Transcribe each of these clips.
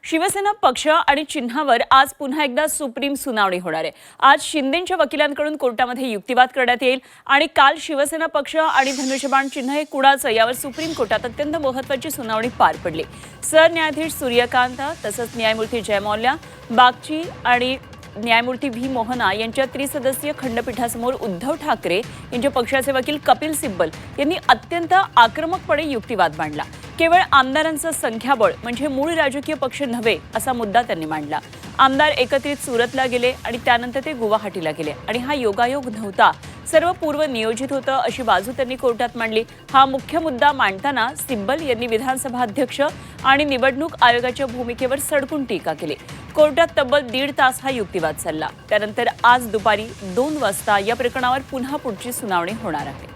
शिवसेना पक्ष आणि चिन्हावर आज पुन्हा एकदा सुप्रीम सुनावणी होणार आहे। आज शिंदेंच्या वकिलांकडून कोर्टामध्ये युक्तिवाद करण्यात येईल आणि काल शिवसेना पक्ष आणि धनुष्यबाण चिन्ह हे कुणाचं यावर सुप्रीम कोर्टात अत्यंत महत्त्वाची सुनावणी पार पडली। सरन्यायाधीश सूर्यकांत तसंच न्यायमूर्ती जयमौल्या बागची आणि न्यायमूर्ती व्ही मोहना यांच्या त्रिसदस्यीय खंडपीठासमोर उद्धव ठाकरे यांच्या पक्षाचे वकील कपिल सिब्बल यांनी अत्यंत आक्रमकपणे युक्तिवाद मांडला। केवळ आमदारांचं संख्याबळ म्हणजे मूळ राजकीय पक्ष नव्हे असा मुद्दा त्यांनी मांडला। आमदार एकत्रित सुरतला गेले आणि त्यानंतर ते गुवाहाटीला गेले आणि हा योगायोग नव्हता, सर्व पूर्व नियोजित होतं अशी बाजू त्यांनी कोर्टात मांडली। हा मुख्य मुद्दा मांडताना सिब्बल यांनी विधानसभा अध्यक्ष आणि निवडणूक आयोगाच्या भूमिकेवर सडकून टीका केली। कोर्टात तब्बल 1.5 तास हा युक्तिवाद चालला। त्यानंतर आज दुपारी 2 वाजता या प्रकरणावर पुन्हा पुढची सुनावणी होणार आहे।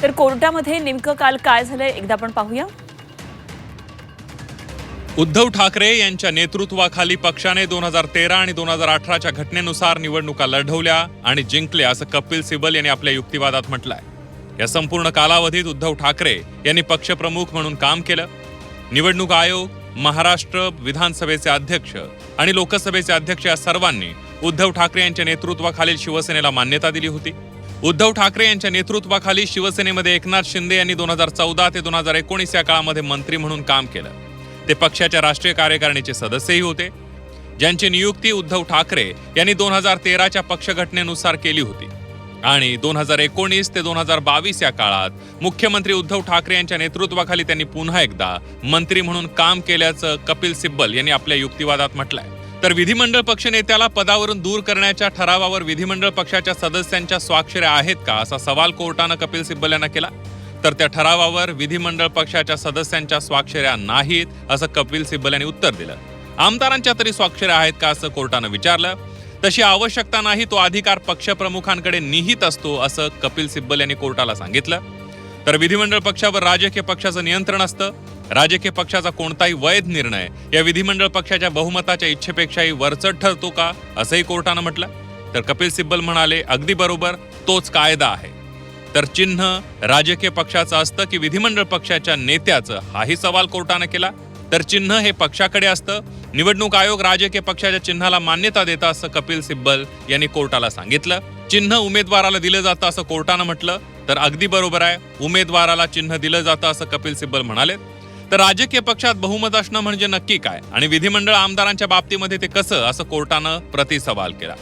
तर कोर्टामध्ये नेमकं काल काय झालंय एकदा आपण पाहूया। उद्धव ठाकरे यांच्या नेतृत्वाखाली पक्षाने 2013 आणि 2018च्या घटनेनुसार निवडणुका लढवल्या आणि जिंकल्या असं कपिल सिब्बल यांनी आपल्या युक्तिवादात म्हटलंय। या संपूर्ण कालावधीत उद्धव ठाकरे यांनी पक्षप्रमुख म्हणून काम केलं। निवडणूक आयोग, महाराष्ट्र विधानसभेचे अध्यक्ष आणि लोकसभेचे अध्यक्ष या सर्वांनी उद्धव ठाकरे यांच्या नेतृत्वाखालील शिवसेनेला मान्यता दिली होती। उद्धव ठाकरे यांच्या नेतृत्वाखाली शिवसेनेमध्ये एकनाथ शिंदे यांनी 2014 ते 2019 या काळामध्ये मंत्री म्हणून काम केलं। ते पक्षाच्या राष्ट्रीय कार्यकारिणीचे सदस्यही होते, ज्यांची नियुक्ती उद्धव ठाकरे यांनी 2013च्या पक्षघटनेनुसार केली होती आणि 2019 ते 2022 या काळात मुख्यमंत्री उद्धव ठाकरे यांच्या नेतृत्वाखाली त्यांनी पुन्हा एकदा मंत्री म्हणून काम केल्याचं कपिल सिब्बल यांनी आपल्या युक्तिवादात म्हटलंय। तर विधिमंडळ पक्षनेत्याला पदावरून दूर करण्याच्या ठरावावर विधिमंडळ पक्षाच्या सदस्यांच्या स्वाक्षऱ्या आहेत का असा सवाल कोर्टानं कपिल सिब्बल यांना केला। तर त्या ठरावावर विधिमंडळ पक्षाच्या सदस्यांच्या स्वाक्षऱ्या नाहीत असं कपिल सिब्बल यांनी उत्तर दिलं। आमदारांच्या तरी स्वाक्षऱ्या आहेत का असं कोर्टानं विचारलं। तशी आवश्यकता नाही, तो अधिकार पक्षप्रमुखांकडे निहित असतो असं कपिल सिब्बल यांनी कोर्टाला सांगितलं। तर विधिमंडळ पक्षावर राजकीय पक्षाचं नियंत्रण असतं। राजकीय पक्षाचा कोणताही वैध निर्णय या विधिमंडळ पक्षाच्या बहुमताच्या इच्छेपेक्षाही वरचढ ठरतो का असंही कोर्टानं म्हटलं। तर कपिल सिब्बल म्हणाले, अगदी बरोबर, तोच कायदा आहे। तर चिन्ह राजकीय पक्षाचं असतं की विधिमंडळ पक्षाच्या नेत्याचं, हाही सवाल कोर्टानं केला। तर चिन्ह हे पक्षाकडे असतं। निवडणूक आयोग राजकीय पक्षाच्या चिन्हाला मान्यता देतं असं कपिल सिब्बल यांनी कोर्टाला सांगितलं। चिन्ह उमेदवाराला दिलं जातं असं कोर्टानं म्हटलं। तर अगदी बरोबर आहे, उमेदवाराला चिन्ह दिलं जातं असं कपिल सिब्बल म्हणाले। तर राजकीय पक्षात बहुमत असणं म्हणजे नक्की काय आणि विधिमंडळ आमदारांच्या बाबतीमध्ये ते कसं असं कोर्टानं प्रतिसवाल केला।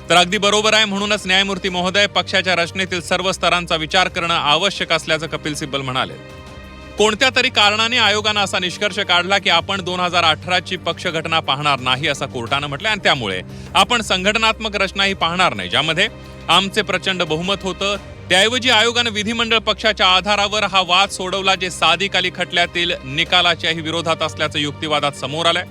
तर अगदी बरोबर आहे, म्हणूनच न्यायमूर्ती महोदय पक्षाच्या रचनेतील सर्व स्तरांचा विचार करणं आवश्यक असल्याचं कपिल सिब्बल म्हणाले। कोणत्या तरी कारणाने आयोगानं असा निष्कर्ष काढला की आपण 2018ची पक्षघटना पाहणार नाही असं कोर्टानं म्हटलं आणि त्यामुळे आपण संघटनात्मक रचनाही पाहणार नाही, ज्यामध्ये आमचे प्रचंड बहुमत होतं। त्याऐवजी आयोगानं विधिमंडळ पक्षाच्या आधारावर हा वाद सोडवला, जे साधिक अली खटल्यातील निकालाच्याही विरोधात असल्याचं युक्तिवादात समोर आलंय।